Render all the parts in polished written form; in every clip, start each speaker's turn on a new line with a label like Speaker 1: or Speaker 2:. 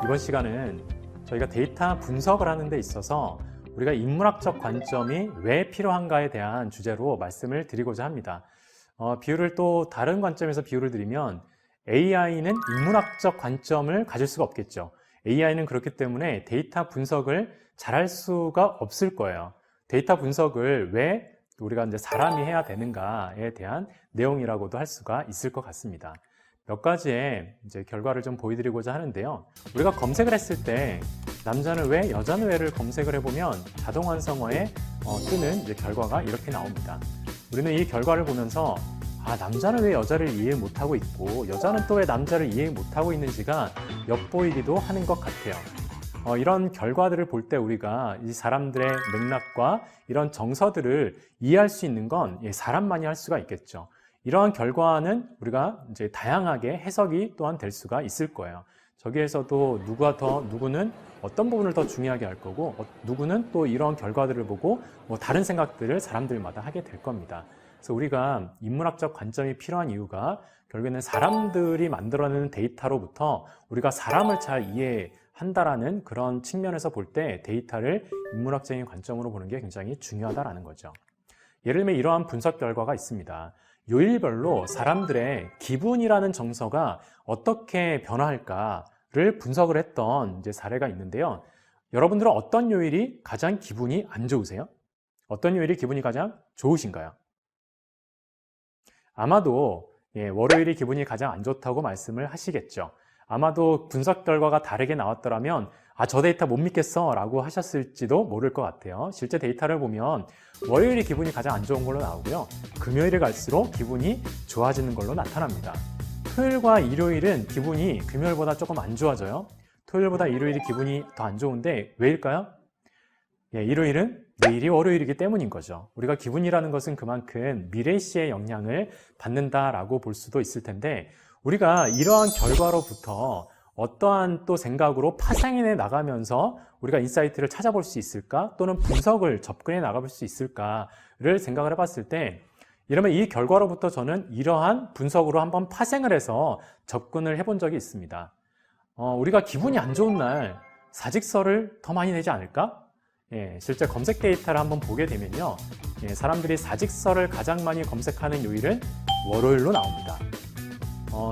Speaker 1: 이번 시간은 저희가 데이터 분석을 하는 데 있어서 우리가 인문학적 관점이 왜 필요한가에 대한 주제로 말씀을 드리고자 합니다. 비유를 또 다른 관점에서 비유를 드리면 AI는 인문학적 관점을 가질 수가 없겠죠. AI는 그렇기 때문에 데이터 분석을 잘할 수가 없을 거예요. 데이터 분석을 왜 우리가 이제 사람이 해야 되는가에 대한 내용이라고도 할 수가 있을 것 같습니다. 몇 가지의 이제 결과를 좀 보여드리고자 하는데요. 우리가 검색을 했을 때 남자는 왜, 여자는 왜를 검색을 해보면 자동 완성어에 뜨는 이제 결과가 이렇게 나옵니다. 우리는 이 결과를 보면서 남자는 왜 여자를 이해 못하고 있고 여자는 또 왜 남자를 이해 못하고 있는지가 엿보이기도 하는 것 같아요. 이런 결과들을 볼 때 우리가 이 사람들의 맥락과 이런 정서들을 이해할 수 있는 건 사람만이 할 수가 있겠죠. 이러한 결과는 우리가 이제 다양하게 해석이 또한 될 수가 있을 거예요. 저기에서도 누구는 어떤 부분을 더 중요하게 할 거고, 누구는 또 이런 결과들을 보고 다른 생각들을 사람들마다 하게 될 겁니다. 그래서 우리가 인문학적 관점이 필요한 이유가 결국에는 사람들이 만들어내는 데이터로부터 우리가 사람을 잘 이해한다라는 그런 측면에서 볼 때 데이터를 인문학적인 관점으로 보는 게 굉장히 중요하다라는 거죠. 예를 들면 이러한 분석 결과가 있습니다. 요일별로 사람들의 기분이라는 정서가 어떻게 변화할까를 분석을 했던 이제 사례가 있는데요. 여러분들은 어떤 요일이 가장 기분이 안 좋으세요? 어떤 요일이 기분이 가장 좋으신가요? 아마도 월요일이 기분이 가장 안 좋다고 말씀을 하시겠죠. 아마도 분석 결과가 다르게 나왔더라면 저 데이터 못 믿겠어 라고 하셨을지도 모를 것 같아요. 실제 데이터를 보면 월요일이 기분이 가장 안 좋은 걸로 나오고요. 금요일에 갈수록 기분이 좋아지는 걸로 나타납니다. 토요일과 일요일은 기분이 금요일보다 조금 안 좋아져요. 토요일보다 일요일이 기분이 더 안 좋은데 왜일까요? 일요일은 내일이 월요일이기 때문인 거죠. 우리가 기분이라는 것은 그만큼 미래시의 영향을 받는다라고 볼 수도 있을 텐데 우리가 이러한 결과로부터 어떠한 또 생각으로 파생해 나가면서 우리가 인사이트를 찾아볼 수 있을까? 또는 분석을 접근해 나가볼 수 있을까를 생각을 해봤을 때 이러면 이 결과로부터 저는 이러한 분석으로 한번 파생을 해서 접근을 해본 적이 있습니다. 우리가 기분이 안 좋은 날 사직서를 더 많이 내지 않을까? 실제 검색 데이터를 한번 보게 되면요. 사람들이 사직서를 가장 많이 검색하는 요일은 월요일로 나옵니다.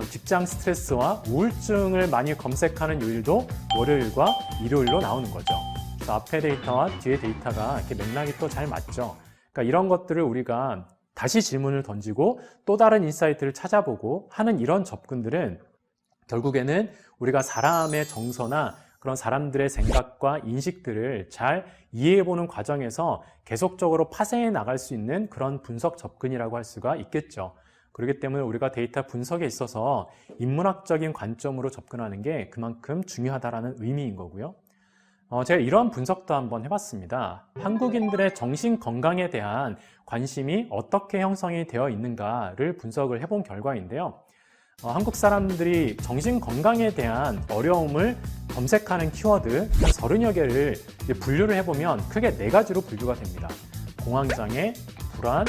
Speaker 1: 직장 스트레스와 우울증을 많이 검색하는 요일도 월요일과 일요일로 나오는 거죠. 그래서 앞에 데이터와 뒤에 데이터가 이렇게 맥락이 또 잘 맞죠. 그러니까 이런 것들을 우리가 다시 질문을 던지고 또 다른 인사이트를 찾아보고 하는 이런 접근들은 결국에는 우리가 사람의 정서나 그런 사람들의 생각과 인식들을 잘 이해해보는 과정에서 계속적으로 파생해 나갈 수 있는 그런 분석 접근이라고 할 수가 있겠죠. 그렇기 때문에 우리가 데이터 분석에 있어서 인문학적인 관점으로 접근하는 게 그만큼 중요하다는 의미인 거고요. 제가 이러한 분석도 한번 해봤습니다. 한국인들의 정신 건강에 대한 관심이 어떻게 형성이 되어 있는가를 분석을 해본 결과인데요. 한국 사람들이 정신 건강에 대한 어려움을 검색하는 키워드 한 30여 개를 분류를 해보면 크게 4가지로 분류가 됩니다. 공황장애, 불안,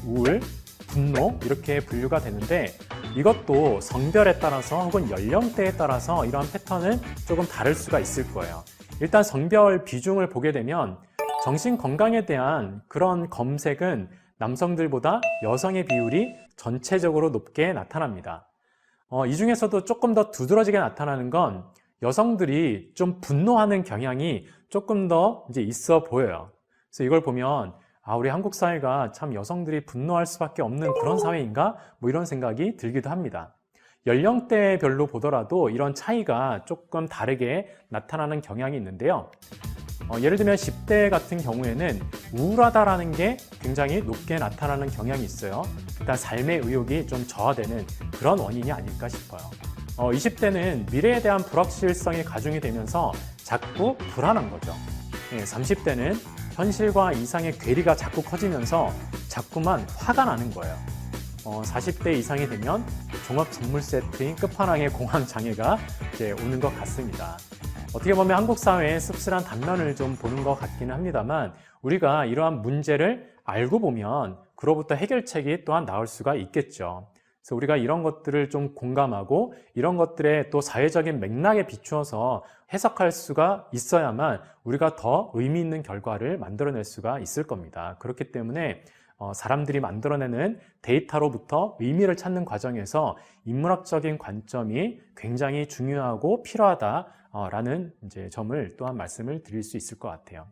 Speaker 1: 우울, 분노 이렇게 분류가 되는데 이것도 성별에 따라서 혹은 연령대에 따라서 이러한 패턴은 조금 다를 수가 있을 거예요. 일단 성별 비중을 보게 되면 정신 건강에 대한 그런 검색은 남성들보다 여성의 비율이 전체적으로 높게 나타납니다. 이 중에서도 조금 더 두드러지게 나타나는 건 여성들이 좀 분노하는 경향이 조금 더 이제 있어 보여요. 그래서 이걸 보면 우리 한국 사회가 참 여성들이 분노할 수밖에 없는 그런 사회인가? 이런 생각이 들기도 합니다. 연령대별로 보더라도 이런 차이가 조금 다르게 나타나는 경향이 있는데요. 예를 들면 10대 같은 경우에는 우울하다라는 게 굉장히 높게 나타나는 경향이 있어요. 일단 삶의 의욕이 좀 저하되는 그런 원인이 아닐까 싶어요. 20대는 미래에 대한 불확실성이 가중이 되면서 자꾸 불안한 거죠. 30대는 현실과 이상의 괴리가 자꾸 커지면서 자꾸만 화가 나는 거예요. 40대 이상이 되면 종합 선물 세트인 끝판왕의 공황장애가 이제 오는 것 같습니다. 어떻게 보면 한국 사회의 씁쓸한 단면을 좀 보는 것 같기는 합니다만 우리가 이러한 문제를 알고 보면 그로부터 해결책이 또한 나올 수가 있겠죠. 그래서 우리가 이런 것들을 좀 공감하고 이런 것들의 또 사회적인 맥락에 비추어서 해석할 수가 있어야만 우리가 더 의미 있는 결과를 만들어낼 수가 있을 겁니다. 그렇기 때문에 사람들이 만들어내는 데이터로부터 의미를 찾는 과정에서 인문학적인 관점이 굉장히 중요하고 필요하다라는 이제 점을 또한 말씀을 드릴 수 있을 것 같아요.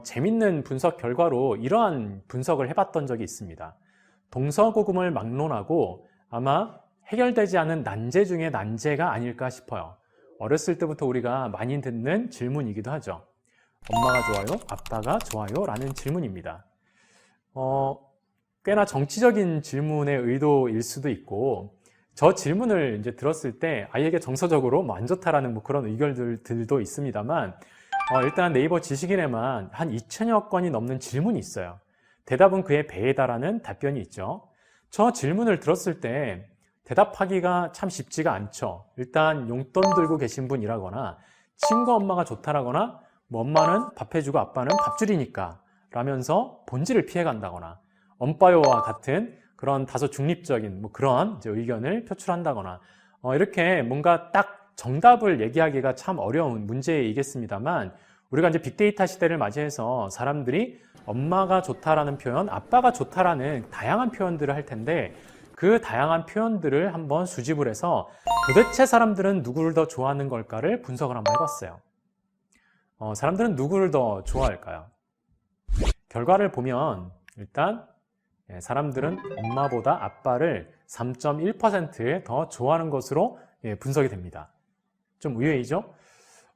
Speaker 1: 재밌는 분석 결과로 이러한 분석을 해봤던 적이 있습니다. 동서고금을 막론하고 아마 해결되지 않은 난제 중에 난제가 아닐까 싶어요. 어렸을 때부터 우리가 많이 듣는 질문이기도 하죠. 엄마가 좋아요? 아빠가 좋아요? 라는 질문입니다. 꽤나 정치적인 질문의 의도일 수도 있고, 저 질문을 이제 들었을 때 아이에게 정서적으로 안 좋다라는 그런 의견들도 있습니다만, 일단 네이버 지식인에만 한 2000여 건이 넘는 질문이 있어요. 대답은 그의 배에다라는 답변이 있죠. 저 질문을 들었을 때 대답하기가 참 쉽지가 않죠. 일단 용돈 들고 계신 분이라거나 친구 엄마가 좋다라거나 뭐 엄마는 밥 해주고 아빠는 밥줄이니까 라면서 본질을 피해간다거나 엄빠요와 같은 그런 다소 중립적인 그런 이제 의견을 표출한다거나 이렇게 뭔가 딱 정답을 얘기하기가 참 어려운 문제이겠습니다만, 우리가 이제 빅데이터 시대를 맞이해서 사람들이 엄마가 좋다라는 표현, 아빠가 좋다라는 다양한 표현들을 할 텐데, 그 다양한 표현들을 한번 수집을 해서 도대체 사람들은 누구를 더 좋아하는 걸까를 분석을 한번 해봤어요. 사람들은 누구를 더 좋아할까요? 결과를 보면 일단 사람들은 엄마보다 아빠를 3.1% 더 좋아하는 것으로 분석이 됩니다. 좀 의외이죠?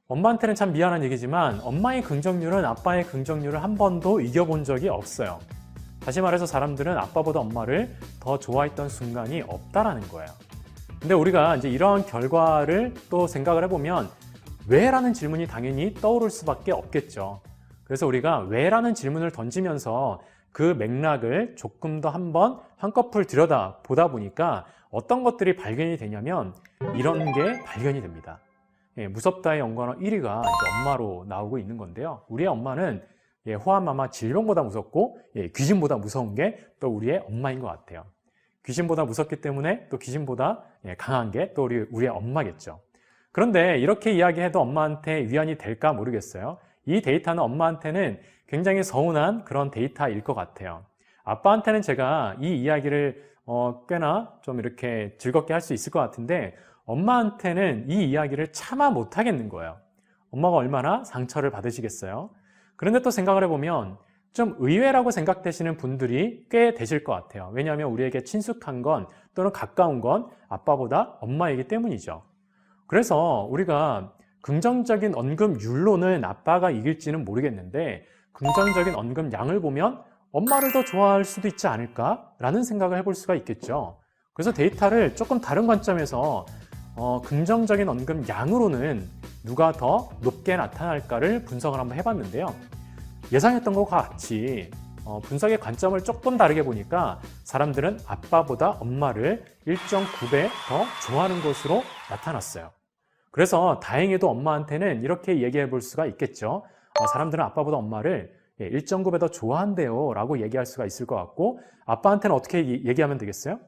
Speaker 1: 엄마한테는 참 미안한 얘기지만 엄마의 긍정률은 아빠의 긍정률을 한 번도 이겨본 적이 없어요. 다시 말해서 사람들은 아빠보다 엄마를 더 좋아했던 순간이 없다라는 거예요. 근데 우리가 이제 이러한 결과를 또 생각을 해보면 왜? 라는 질문이 당연히 떠오를 수밖에 없겠죠. 그래서 우리가 왜? 라는 질문을 던지면서 그 맥락을 조금 더 한꺼풀 들여다 보다 보니까 어떤 것들이 발견이 되냐면 이런 게 발견이 됩니다. 무섭다의 연관어 1위가 이제 엄마로 나오고 있는 건데요. 우리의 엄마는 호암마마 질병보다 무섭고 귀신보다 무서운 게 또 우리의 엄마인 것 같아요. 귀신보다 무섭기 때문에 또 귀신보다 강한 게 또 우리의 엄마겠죠. 그런데 이렇게 이야기해도 엄마한테 위안이 될까 모르겠어요. 이 데이터는 엄마한테는 굉장히 서운한 그런 데이터일 것 같아요. 아빠한테는 제가 이 이야기를 꽤나 좀 이렇게 즐겁게 할 수 있을 것 같은데, 엄마한테는 이 이야기를 참아 못 하겠는 거예요. 엄마가 얼마나 상처를 받으시겠어요? 그런데 또 생각을 해보면 좀 의외라고 생각되시는 분들이 꽤 되실 것 같아요. 왜냐하면 우리에게 친숙한 건 또는 가까운 건 아빠보다 엄마이기 때문이죠. 그래서 우리가 긍정적인 언급률로는 아빠가 이길지는 모르겠는데, 긍정적인 언급량을 보면 엄마를 더 좋아할 수도 있지 않을까라는 생각을 해볼 수가 있겠죠. 그래서 데이터를 조금 다른 관점에서 긍정적인 언급량으로는 누가 더 높게 나타날까를 분석을 한번 해봤는데요. 예상했던 것과 같이 분석의 관점을 조금 다르게 보니까 사람들은 아빠보다 엄마를 1.9배 더 좋아하는 것으로 나타났어요. 그래서 다행히도 엄마한테는 이렇게 얘기해 볼 수가 있겠죠. 사람들은 아빠보다 엄마를 1.9배 더 좋아한대요 라고 얘기할 수가 있을 것 같고, 아빠한테는 어떻게 얘기하면 되겠어요?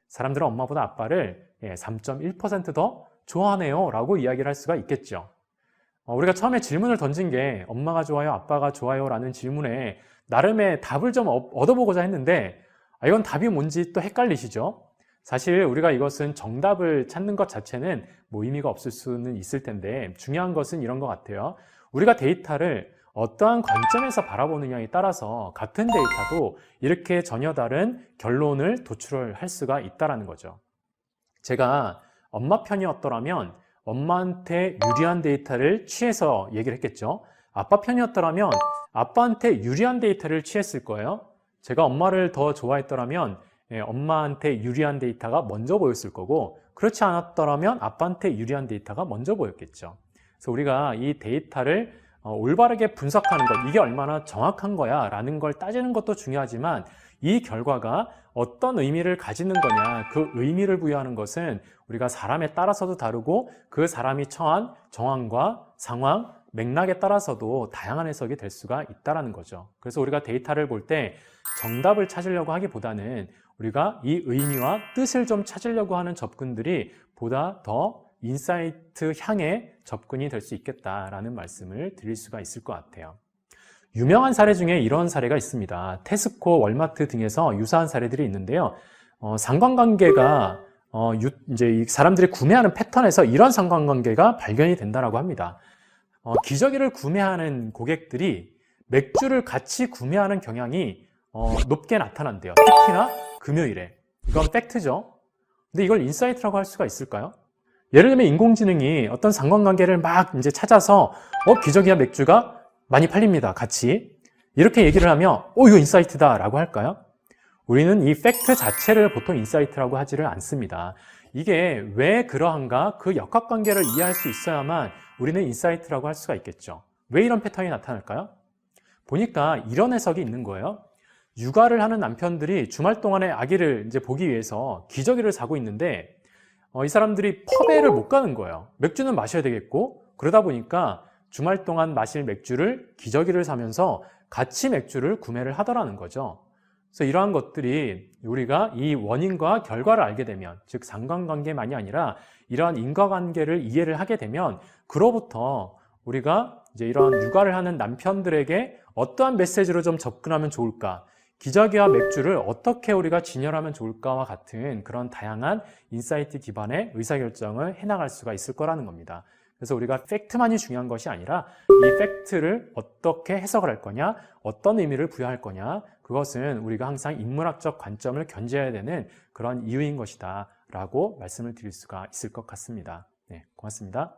Speaker 1: 사람들은 엄마보다 아빠를 3.1% 더 좋아하네요 라고 이야기를 할 수가 있겠죠. 우리가 처음에 질문을 던진 게 엄마가 좋아요, 아빠가 좋아요 라는 질문에 나름의 답을 좀 얻어보고자 했는데, 이건 답이 뭔지 또 헷갈리시죠? 사실 우리가 이것은 정답을 찾는 것 자체는 의미가 없을 수는 있을 텐데, 중요한 것은 이런 것 같아요. 우리가 데이터를 어떠한 관점에서 바라보느냐에 따라서 같은 데이터도 이렇게 전혀 다른 결론을 도출을 할 수가 있다는 거죠. 제가 엄마 편이었더라면 엄마한테 유리한 데이터를 취해서 얘기를 했겠죠. 아빠 편이었더라면 아빠한테 유리한 데이터를 취했을 거예요. 제가 엄마를 더 좋아했더라면 엄마한테 유리한 데이터가 먼저 보였을 거고, 그렇지 않았더라면 아빠한테 유리한 데이터가 먼저 보였겠죠. 그래서 우리가 이 데이터를 올바르게 분석하는 것, 이게 얼마나 정확한 거야 라는 걸 따지는 것도 중요하지만, 이 결과가 어떤 의미를 가지는 거냐, 그 의미를 부여하는 것은 우리가 사람에 따라서도 다르고 그 사람이 처한 정황과 상황, 맥락에 따라서도 다양한 해석이 될 수가 있다는 거죠. 그래서 우리가 데이터를 볼 때 정답을 찾으려고 하기보다는 우리가 이 의미와 뜻을 좀 찾으려고 하는 접근들이 보다 더 인사이트 향의 접근이 될 수 있겠다라는 말씀을 드릴 수가 있을 것 같아요. 유명한 사례 중에 이런 사례가 있습니다. 테스코, 월마트 등에서 유사한 사례들이 있는데요. 상관관계가 이제 이 사람들이 구매하는 패턴에서 이런 상관관계가 발견이 된다라고 합니다. 기저귀를 구매하는 고객들이 맥주를 같이 구매하는 경향이 높게 나타난대요. 특히나 금요일에. 이건 팩트죠. 근데 이걸 인사이트라고 할 수가 있을까요? 예를 들면 인공지능이 어떤 상관관계를 막 이제 찾아서 기저귀와 맥주가 많이 팔립니다. 같이. 이렇게 얘기를 하면 이거 인사이트다 라고 할까요? 우리는 이 팩트 자체를 보통 인사이트라고 하지를 않습니다. 이게 왜 그러한가? 그 역학관계를 이해할 수 있어야만 우리는 인사이트라고 할 수가 있겠죠. 왜 이런 패턴이 나타날까요? 보니까 이런 해석이 있는 거예요. 육아를 하는 남편들이 주말 동안에 아기를 이제 보기 위해서 기저귀를 사고 있는데 이 사람들이 펍에를 못 가는 거예요. 맥주는 마셔야 되겠고, 그러다 보니까 주말 동안 마실 맥주를 기저귀를 사면서 같이 맥주를 구매를 하더라는 거죠. 그래서 이러한 것들이 우리가 이 원인과 결과를 알게 되면, 즉 상관관계만이 아니라 이러한 인과관계를 이해를 하게 되면, 그로부터 우리가 이제 이런 육아를 하는 남편들에게 어떠한 메시지로 좀 접근하면 좋을까, 기저귀와 맥주를 어떻게 우리가 진열하면 좋을까와 같은 그런 다양한 인사이트 기반의 의사결정을 해나갈 수가 있을 거라는 겁니다. 그래서 우리가 팩트만이 중요한 것이 아니라 이 팩트를 어떻게 해석을 할 거냐, 어떤 의미를 부여할 거냐, 그것은 우리가 항상 인문학적 관점을 견지해야 되는 그런 이유인 것이다 라고 말씀을 드릴 수가 있을 것 같습니다. 네, 고맙습니다.